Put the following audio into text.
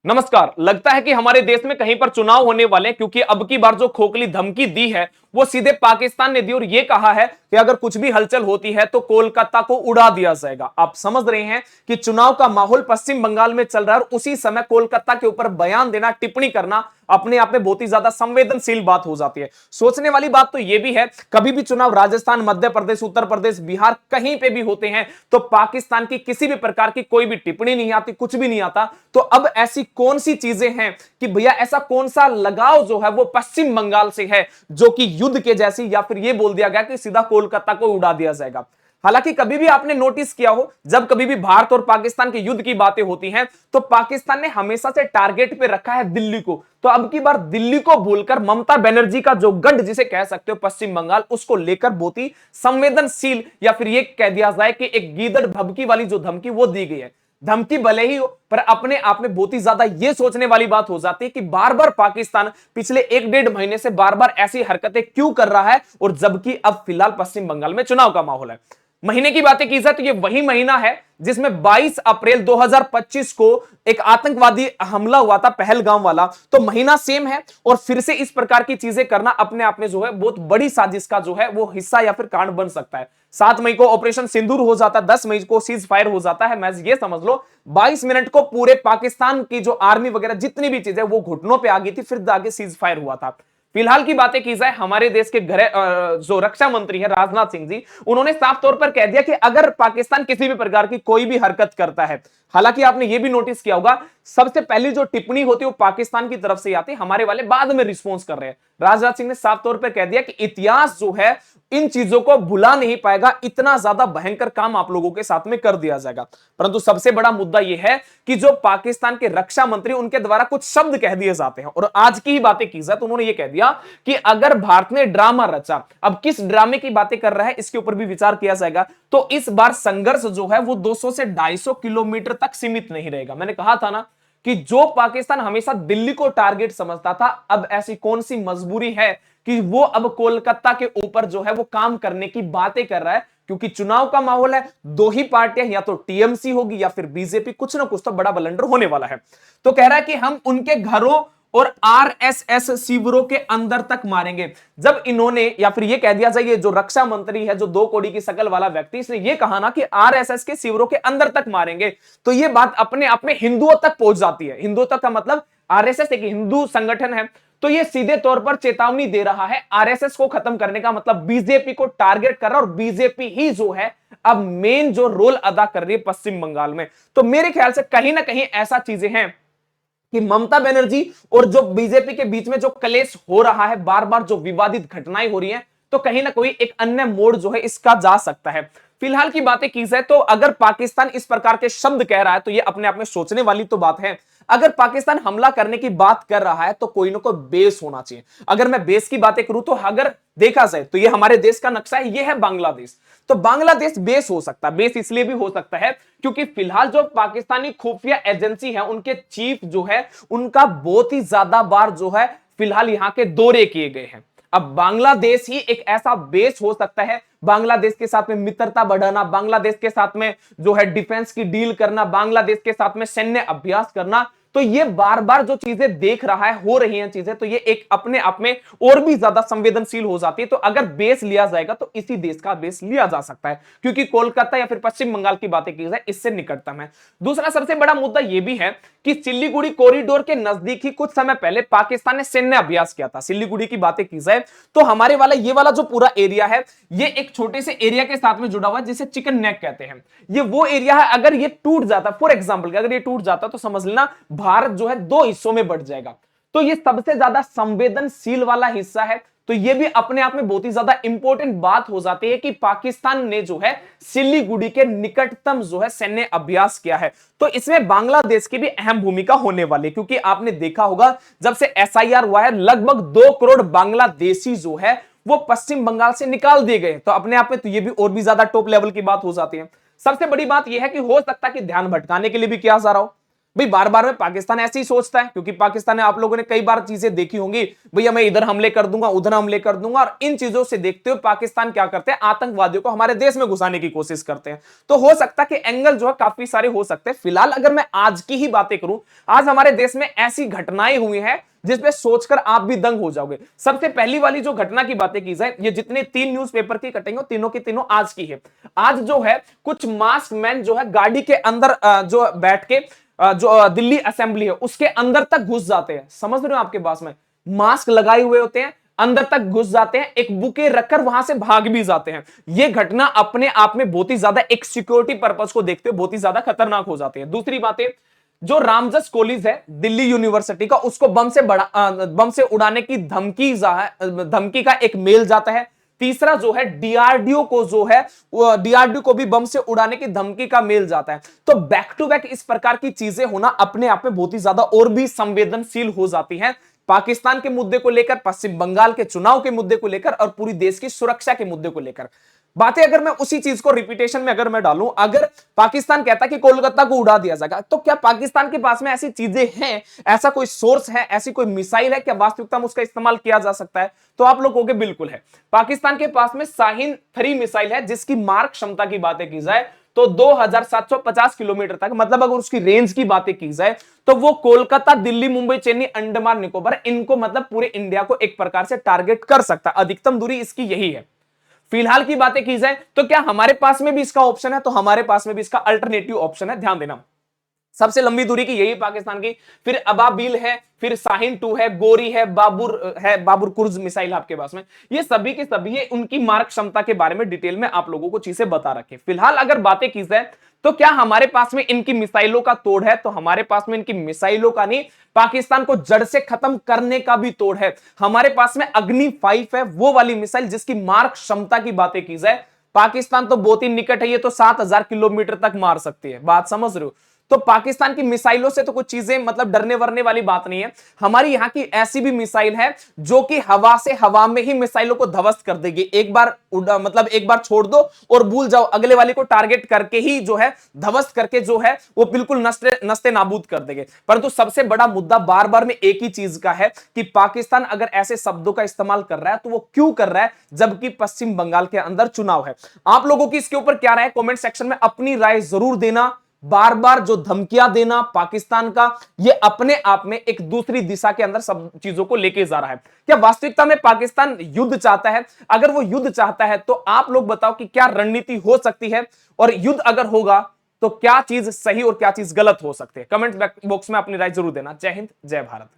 नमस्कार। लगता है कि हमारे देश में कहीं पर चुनाव होने वाले हैं, क्योंकि अब की बार जो खोखली धमकी दी है वो सीधे पाकिस्तान ने दी और ये कहा है कि अगर कुछ भी हलचल होती है तो कोलकाता को उड़ा दिया जाएगा। आप समझ रहे हैं कि चुनाव का माहौल पश्चिम बंगाल में चल रहा है और उसी समय कोलकाता के ऊपर बयान देना, टिप्पणी करना अपने आप में बहुत ही ज्यादा संवेदनशील बात हो जाती है। सोचने वाली बात तो यह भी है, कभी भी चुनाव राजस्थान, मध्य प्रदेश, उत्तर प्रदेश, बिहार कहीं पे भी होते हैं तो पाकिस्तान की किसी भी प्रकार की कोई भी टिप्पणी नहीं आती, कुछ भी नहीं आता। तो अब ऐसी कौन सी चीजें हैं कि भैया ऐसा कौन सा लगाव जो है वो पश्चिम बंगाल से है जो कि युद्ध के जैसी, या फिर यह बोल दिया गया कि सीधा कोलकाता को उड़ा दिया जाएगा। हालांकि कभी भी आपने नोटिस किया हो, जब कभी भी भारत और पाकिस्तान के युद्ध की बातें होती हैं तो पाकिस्तान ने हमेशा से टारगेट पे रखा है दिल्ली को। तो अब की बार दिल्ली को भूलकर ममता बनर्जी का जो गढ़ जिसे कह सकते हो पश्चिम बंगाल, उसको लेकर बहुत ही संवेदनशील, या फिर यह कह दिया जाए कि एक गीदड़ भभकी वाली जो धमकी वो दी गई है। धमकी भले ही हो, पर अपने आप में बहुत ही ज्यादा यह सोचने वाली बात हो जाती है कि बार बार पाकिस्तान पिछले 1-1.5 महीने से बार बार ऐसी हरकतें क्यों कर रहा है, और जबकि अब फिलहाल पश्चिम बंगाल में चुनाव का माहौल है। महीने की बातें की जाए तो ये वही महीना है जिसमें 22 अप्रैल 2025 को एक आतंकवादी हमला हुआ था, पहलगाम वाला। तो महीना सेम है और फिर से इस प्रकार की चीजें करना अपने आप में जो है बहुत बड़ी साजिश का जो है वो हिस्सा या फिर कारण बन सकता है। 7 मई को ऑपरेशन सिंदूर हो जाता है, 10 मई को सीज फायर हो जाता है। मैं ये समझ लो 22 मिनट को पूरे पाकिस्तान की जो आर्मी वगैरह जितनी भी चीजें वो घुटनों पे आ गई थी, फिर आगे सीज फायर हुआ था। फिलहाल की बातें की जाए, हमारे देश के जो रक्षा मंत्री है राजनाथ सिंह जी, उन्होंने साफ तौर पर कह दिया कि अगर पाकिस्तान किसी भी प्रकार की कोई भी हरकत करता है, हालांकि आपने यह भी नोटिस किया होगा सबसे पहली जो टिप्पणी होती है वो पाकिस्तान की तरफ से आती है, हमारे वाले बाद में रिस्पॉन्स कर रहे हैं। राजनाथ सिंह ने साफ तौर पर कह दिया कि इतिहास जो है इन चीजों को भुला नहीं पाएगा, इतना ज्यादा भयंकर काम आप लोगों के साथ में कर दिया जाएगा। परंतु सबसे बड़ा मुद्दा यह है कि जो पाकिस्तान के रक्षा मंत्री, उनके द्वारा कुछ शब्द कह दिए जाते हैं, और आज की ही बातें की जाए तो उन्होंने यह कह दिया कि अगर भारत ने ड्रामा रचा, अब किस ड्रामे की बातें कर रहा है इसके ऊपर भी विचार किया जाएगा। तो इस बार संघर्ष जो है वो 200 से 250 किलोमीटर तक सीमित नहीं रहेगा। मैंने कहा था ना कि जो पाकिस्तान हमेशा दिल्ली को टारगेट समझता था, अब ऐसी कौन सी मजबूरी है कि वो अब कोलकाता के ऊपर जो है वो काम करने की बातें कर रहा है, क्योंकि चुनाव का माहौल है। दो ही पार्टियां, या तो टीएमसी होगी या फिर बीजेपी, कुछ ना कुछ तो बड़ा बलंडर होने वाला है। तो कह रहा है कि हम उनके घरों और आरएसएस शिविरों के अंदर तक मारेंगे। जब इन्होंने, या फिर ये कह दिया जाए, ये जो रक्षा मंत्री है, जो 2 कौड़ी की शकल वाला व्यक्ति, इसने ये कहा ना कि आरएसएस के शिविरों के अंदर तक मारेंगे, तो ये बात अपने आप में हिंदुओं तक पहुंच जाती है। हिंदुओं तक का मतलब आरएसएस एक हिंदू संगठन है, तो ये सीधे तौर पर चेतावनी दे रहा है आरएसएस को खत्म करने का, मतलब बीजेपी को टारगेट कर रहा है, और बीजेपी ही जो है अब मेन जो रोल अदा कर रही है पश्चिम बंगाल में। तो मेरे ख्याल से कहीं ना कहीं ऐसा चीजें हैं कि ममता बनर्जी और जो बीजेपी के बीच में जो कलेश हो रहा है, बार बार जो विवादित घटनाएं हो रही हैं, तो कहीं ना कोई एक अन्य मोड़ जो है इसका जा सकता है। फिलहाल की बातें की जाए तो अगर पाकिस्तान इस प्रकार के शब्द कह रहा है तो ये अपने आप में सोचने वाली तो बात है। अगर पाकिस्तान हमला करने की बात कर रहा है तो कोई ना कोई बेस होना चाहिए। अगर मैं बेस की बातें करूं तो अगर देखा जाए तो ये हमारे देश का नक्शा है, ये है बांग्लादेश। तो बांग्लादेश बेस हो सकता है। बेस इसलिए भी हो सकता है क्योंकि फिलहाल जो पाकिस्तानी खुफिया एजेंसी है, उनके चीफ जो है, उनका बहुत ही ज्यादा बार जो है फिलहाल यहां के दौरे किए गए हैं। अब बांग्लादेश ही एक ऐसा बेस हो सकता है, बांग्लादेश के साथ में मित्रता बढ़ाना, बांग्लादेश के साथ में जो है डिफेंस की डील करना, बांग्लादेश के साथ में सैन्य अभ्यास करना। तो ये बार बार जो चीजें देख रहा है, हो रही हैं चीजें, तो ये एक अपने आप में और भी ज्यादा संवेदनशील हो जाती है। तो अगर बेस लिया जाएगा तो इसी देश का बेस लिया जा सकता है, क्योंकि कोलकाता या फिर पश्चिम बंगाल की बातें की जाए इससे निकटतम है। दूसरा सबसे बड़ा मुद्दा यह भी है कि सिल्लीगुड़ी कॉरिडोर के नजदीक ही कुछ समय पहले पाकिस्तान ने सैन्य अभ्यास किया था। सिल्लीगुड़ी की बातें की जाए तो हमारे वाला ये वाला जो पूरा एरिया है, ये एक छोटे से एरिया के साथ में जुड़ा हुआ है जिसे चिकन नेक कहते हैं। ये वो एरिया है, अगर ये टूट जाता, फॉर एग्जाम्पल अगर ये टूट जाता तो समझ लेना भारत जो है 2 हिस्सों में बढ़ जाएगा। तो ये सबसे ज्यादा संवेदनशील वाला हिस्सा है। तो ये भी अपने आप में बहुत ही ज्यादा इंपॉर्टेंट बात हो जाती है कि पाकिस्तान ने जो है सिल्लीगुड़ी के निकटतम जो है सैन्य अभ्यास किया है। तो इसमें बांग्लादेश की भी अहम भूमिका होने वाली है, क्योंकि आपने देखा होगा जब से एसआईआर हुआ है लगभग 2 करोड़ बांग्लादेशी जो है वो पश्चिम बंगाल से निकाल दिए गए। तो अपने आप में तो ये भी और भी ज्यादा टॉप लेवल की बात हो जाती है। सबसे बड़ी बात यह है कि हो सकता है कि ध्यान भटकाने के लिए भी किया जा रहा हो। भाई बार बार में पाकिस्तान ऐसे ही सोचता है, क्योंकि पाकिस्तान ने, आप लोगों ने कई बार चीजें देखी होंगी, भैया मैं इधर हमले कर दूंगा, उधर हमले कर दूंगा, और इन चीजों से देखते हुए पाकिस्तान क्या करते हैं, आतंकवादियों को हमारे देश में घुसाने की कोशिश करते हैं। तो हो सकता है कि एंगल जो है काफी सारे हो सकते हैं। फिलहाल अगर मैं आज की ही बातें करूं, आज हमारे देश में ऐसी घटनाएं हुई हैं जिसपे सोचकर आप भी दंग हो जाओगे। सबसे पहली वाली जो घटना की बातें की जाए, ये जितने 3 न्यूज़पेपर की कटेंगे तीनों की तीनों आज की है। आज जो है कुछ मास्क मैन जो है गाड़ी के अंदर जो बैठ के जो दिल्ली असेंबली है उसके अंदर तक घुस जाते हैं। समझ रहे हो, आपके पास में मास्क लगाए हुए होते हैं, अंदर तक घुस जाते हैं, एक बुके रखकर वहां से भाग भी जाते हैं। यह घटना अपने आप में बहुत ही ज्यादा एक सिक्योरिटी पर्पस को देखते हुए बहुत ही ज्यादा खतरनाक हो जाती है। दूसरी बातें, जो रामजस कॉलेज है दिल्ली यूनिवर्सिटी का, उसको बम से उड़ाने की धमकी का एक मेल जाता है। तीसरा जो है डीआरडीओ को, जो है डीआरडीओ को भी बम से उड़ाने की धमकी का मेल जाता है। तो बैक टू बैक इस प्रकार की चीजें होना अपने आप में बहुत ही ज्यादा और भी संवेदनशील हो जाती हैं, पाकिस्तान के मुद्दे को लेकर, पश्चिम बंगाल के चुनाव के मुद्दे को लेकर, और पूरी देश की सुरक्षा के मुद्दे को लेकर। बातें अगर मैं उसी चीज को रिपीटेशन में अगर मैं डालूं, अगर पाकिस्तान कहता कि कोलकाता को उड़ा दिया जाएगा, तो क्या पाकिस्तान के पास में ऐसी चीजें हैं, ऐसा कोई सोर्स है, ऐसी कोई मिसाइल है, क्या वास्तविकता में उसका इस्तेमाल किया जा सकता है? तो आप लोग कहोगे बिल्कुल है। पाकिस्तान के पास में शाहीन 3 मिसाइल है, जिसकी मारक क्षमता की बातें की जाए तो 2750 किलोमीटर तक, मतलब अगर उसकी रेंज की बातें की जाए तो वो कोलकाता, दिल्ली, मुंबई, चेन्नई, अंडमान निकोबार, इनको मतलब पूरे इंडिया को एक प्रकार से टारगेट कर सकता है। अधिकतम दूरी इसकी यही है। फिलहाल की बातें की जाए तो क्या हमारे पास में भी इसका ऑप्शन है? तो हमारे पास में भी इसका अल्टरनेटिव ऑप्शन है, ध्यान देना। सबसे लंबी दूरी की यही पाकिस्तान की, फिर अबाबील है, फिर शाहीन 2 है, गोरी है, बाबुर कुर्ज मिसाइल आपके पास में। ये सभी के सभी है, उनकी मारक क्षमता के बारे में डिटेल में आप लोगों को चीजें बता रखे। फिलहाल अगर बातें की जाए तो क्या हमारे पास में इनकी मिसाइलों का तोड़ है? तो हमारे पास में इनकी मिसाइलों का नहीं, पाकिस्तान को जड़ से खत्म करने का भी तोड़ है। हमारे पास में अग्नि 5 है, वो वाली मिसाइल जिसकी मारक क्षमता की बातें की जाए, पाकिस्तान तो बहुत ही निकट है, ये तो 7000 किलोमीटर तक मार सकती है। बात समझ रहे हो? तो पाकिस्तान की मिसाइलों से तो कुछ चीजें मतलब डरने वरने वाली बात नहीं है। हमारी यहां की ऐसी भी मिसाइल है जो कि हवा से हवा में ही मिसाइलों को ध्वस्त कर देगी। एक बार मतलब एक बार छोड़ दो और भूल जाओ, अगले वाले को टारगेट करके ही जो है ध्वस्त करके जो है वो बिल्कुल नस्ते नाबूद कर देंगे। परंतु सबसे बड़ा मुद्दा बार बार में एक ही चीज का है कि पाकिस्तान अगर ऐसे शब्दों का इस्तेमाल कर रहा है तो वो क्यों कर रहा है, जबकि पश्चिम बंगाल के अंदर चुनाव है। आप लोगों की इसके ऊपर क्या राय है? कमेंट सेक्शन में अपनी राय जरूर देना। बार बार जो धमकियां देना पाकिस्तान का, ये अपने आप में एक दूसरी दिशा के अंदर सब चीजों को लेके जा रहा है। क्या वास्तविकता में पाकिस्तान युद्ध चाहता है? अगर वो युद्ध चाहता है तो आप लोग बताओ कि क्या रणनीति हो सकती है, और युद्ध अगर होगा तो क्या चीज सही और क्या चीज गलत हो सकती है? कमेंट बॉक्स में अपनी राय जरूर देना। जय हिंद, जय भारत।